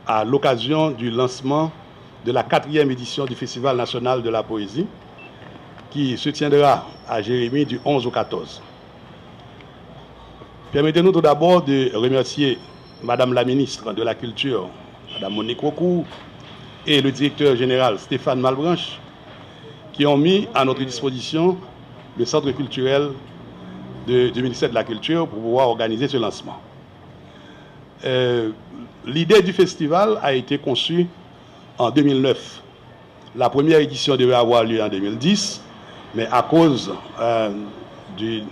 à l'occasion du lancement de la 4e édition du Festival national de la poésie qui se tiendra à Jérémie du 11 au 14. Permettez-nous tout d'abord de remercier Madame la ministre de la Culture, Madame Monique Rocourt, et le directeur général Stéphane Malbranche, qui ont mis à notre disposition le centre culturel du ministère de la Culture pour pouvoir organiser ce lancement. L'idée du festival a été conçue en 2009. La première édition devait avoir lieu en 2010, mais à cause du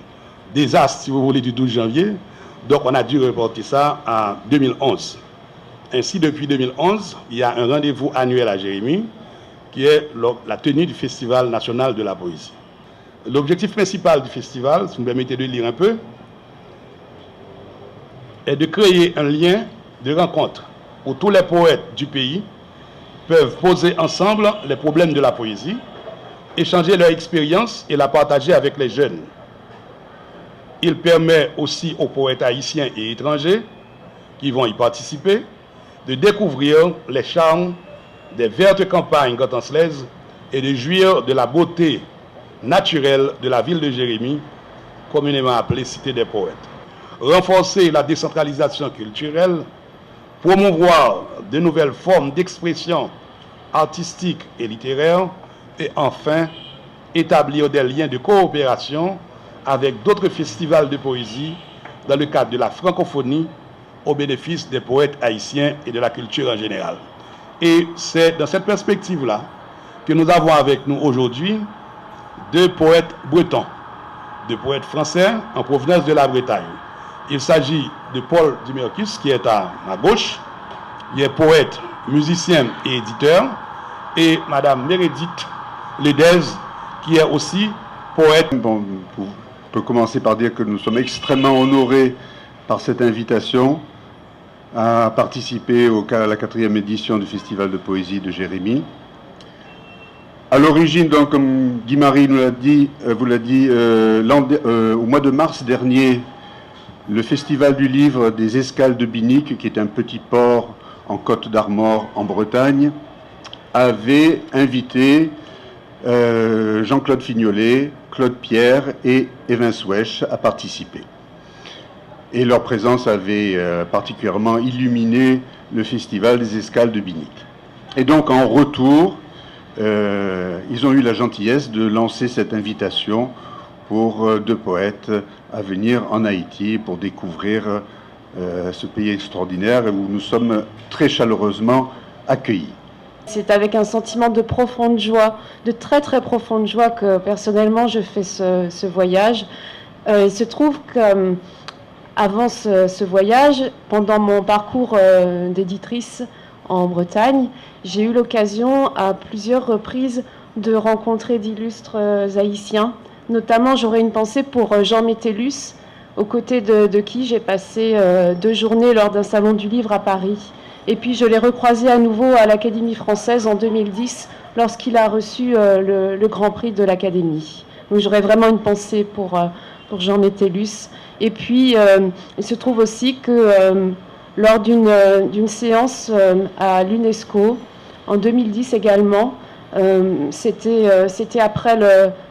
désastre, si vous voulez, du 12 janvier, donc on a dû reporter ça en 2011. Ainsi, depuis 2011, il y a un rendez-vous annuel à Jérémie, qui est la tenue du Festival national de la poésie. L'objectif principal du festival, si vous me permettez de lire un peu, est de créer un lien de rencontre où tous les poètes du pays peuvent poser ensemble les problèmes de la poésie, échanger leur expérience et la partager avec les jeunes. Il permet aussi aux poètes haïtiens et étrangers qui vont y participer de découvrir les charmes des vertes campagnes gantancelaises et de jouir de la beauté naturelle de la ville de Jérémie, communément appelée Cité des Poètes. Renforcer la décentralisation culturelle, promouvoir de nouvelles formes d'expression artistique et littéraire, et enfin, établir des liens de coopération avec d'autres festivals de poésie dans le cadre de la francophonie au bénéfice des poètes haïtiens et de la culture en général. Et c'est dans cette perspective-là que nous avons avec nous aujourd'hui deux poètes bretons, deux poètes français en provenance de la Bretagne. Il s'agit de Paul Dumercus, qui est à ma gauche, il est poète, musicien et éditeur, et Madame Meredith Ledez, qui est aussi poète. Bon, on peut commencer par dire que nous sommes extrêmement honorés par cette invitation à participer à la 4e édition du Festival de poésie de Jérémie. À l'origine, donc, comme Guy-Marie nous l'a dit, vous l'a dit, au mois de mars dernier, le Festival du livre des Escales de Binic, qui est un petit port en Côte d'Armor en Bretagne, avait invité Jean-Claude Fignolet, Claude Pierre et Evin Swech à participer. Et leur présence avait particulièrement illuminé le Festival des Escales de Binic. Et donc, en retour, ils ont eu la gentillesse de lancer cette invitation pour deux poètes à venir en Haïti pour découvrir ce pays extraordinaire où nous sommes très chaleureusement accueillis. C'est avec un sentiment de profonde joie, de très très profonde joie que personnellement je fais ce voyage. Il se trouve qu'avant ce voyage, pendant mon parcours d'éditrice en Bretagne, j'ai eu l'occasion à plusieurs reprises de rencontrer d'illustres haïtiens. Notamment, j'aurais une pensée pour Jean Métellus, aux côtés de qui j'ai passé 2 journées lors d'un salon du livre à Paris. Et puis je l'ai recroisé à nouveau à l'Académie française en 2010, lorsqu'il a reçu le Grand Prix de l'Académie. Donc j'aurais vraiment une pensée pour Jean Métellus. Et puis, il se trouve aussi que lors d'une séance à l'UNESCO, en 2010 également, c'était après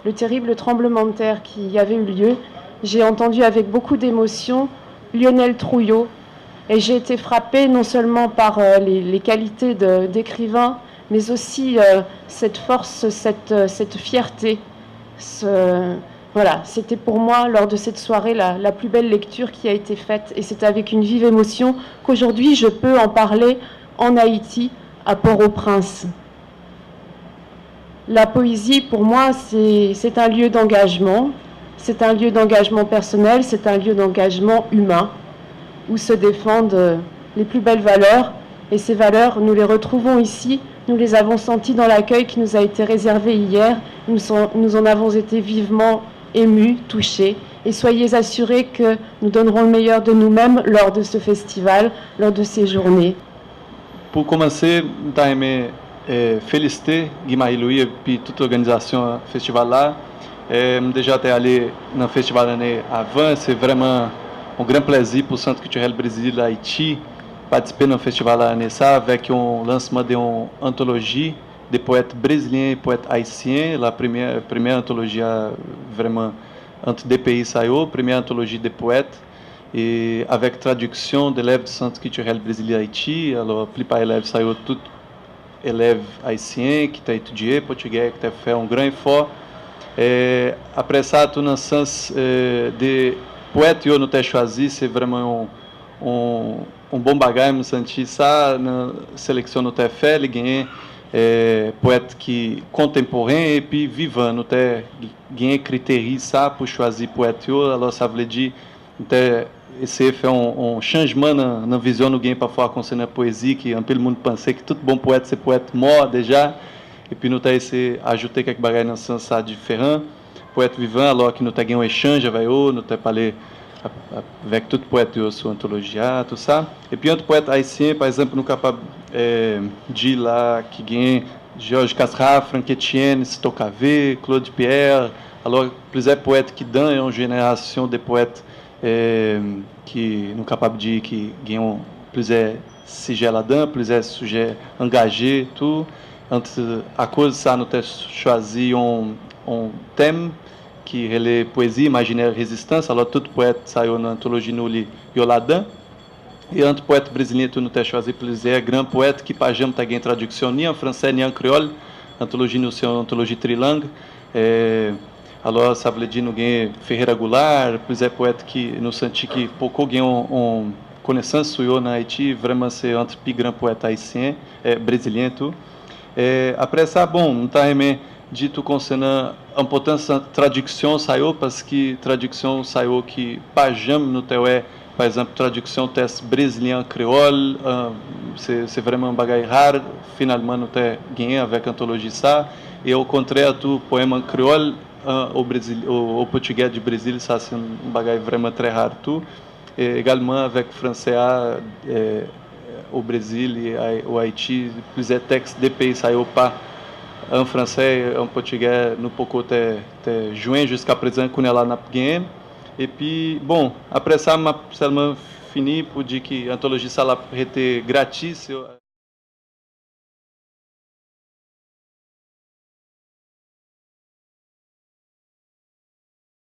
le terrible tremblement de terre qui avait eu lieu, j'ai entendu avec beaucoup d'émotion Lionel Trouillot, et j'ai été frappée non seulement par les qualités d'écrivain, mais aussi cette force, cette fierté. Voilà, c'était pour moi, lors de cette soirée, la plus belle lecture qui a été faite. Et c'est avec une vive émotion qu'aujourd'hui, je peux en parler en Haïti, à Port-au-Prince. La poésie, pour moi, c'est un lieu d'engagement. C'est un lieu d'engagement personnel, c'est un lieu d'engagement humain, où se défendent les plus belles valeurs. Et ces valeurs, nous les retrouvons ici. Nous les avons senties dans l'accueil qui nous a été réservé hier. Nous en avons été vivement émus, touchés. Et soyez assurés que nous donnerons le meilleur de nous-mêmes lors de ce festival, lors de ces journées. Pour commencer, je féliciter Guy-Marie Louis et toute l'organisation du festival là. Déjà été allé dans le festival l'année avant, c'est vraiment un grand plaisir pour le Centre culturel brésilien d'Haïti participé no festival lá nessa avec um lancement de uma antologie de poètes brésiliens et poètes haïtiens, la première anthologie vraiment entre deux pays saiu, première anthologie de poètes, et avec traduction d'élèves du Centre culturel brésilien Haïti. Alors, plupart élèves saiu tout élèves haïtiens qui t'a étudié portugais, qui t'a fait un grand effort. Après ça, tout dans le sens de poète eu no t'a choisi, c'est vraiment um bom bagage, me senti ça na sélection no t'a fait, ele ganhei poète qui contemporain et puis vivant, no t'a ganhei critères ça pour choisir poète eu, alors ça veut dire até esse fait um changement na visão no game para falar com a poesia que um pelo mundo pensei que todo bom poeta c'est poète mort déjà et puis nous t'a esse ajouter quelques bagages dans sens ça différent poète vivant alors que nous t'a gagné un échange avec eux nous t'a parlé avec tout poète sur anthologie tout ça et puis entre poète haïtien par exemple nous capable de lá que gagne Georges Castra, Franck Etienne, Sito Cavê, Claude Pierre, alors plusieurs poètes qui dão une génération de poètes que nous capable de dire que ganham plusieurs sujets là-dedans, plusieurs sujets engagés, tout. Entre à cause de ça, nous avons choisi un thème qui est poésie, imaginaire, résistance. Alors tout poète saiu na anthologie nous li là-dedans. E entre poètes brasileiros, nous avons choisi plusieurs grands poètes qui pas jamais tem tradução nem en français nem en créole. Anthologie nous c'est une anthologie trilingue. Alors, ça veut dire que Ferreira Goulart, plusieurs poètes qui nous senti que pouco ganham une connaissance sur na Haïti, vraiment c'est entre les grands poètes haïtiens, brésiliens tout. Après ça, bon, nous avons dit tout concernant l'importance de la traduction saiu parce que traduction saiu que pas jamais nous avons, par exemple, traduction texte brésilien créole, c'est vraiment un bagage rare. Finalement, nous avons gagné avec l'anthologie ça. Et au contraire, tout poème créole au portugais du Brésil, ça c'est un bagage vraiment très rare tout. Et également avec français au Brésil et au Haïti, plusieurs textes des pays saiu pas en français, en portugais, no pouco até juin jusqu'à présent qu'on est là na game. Et puis bon, après ça, m'a seulement fini pour dire que l'anthologie ça là était gratis.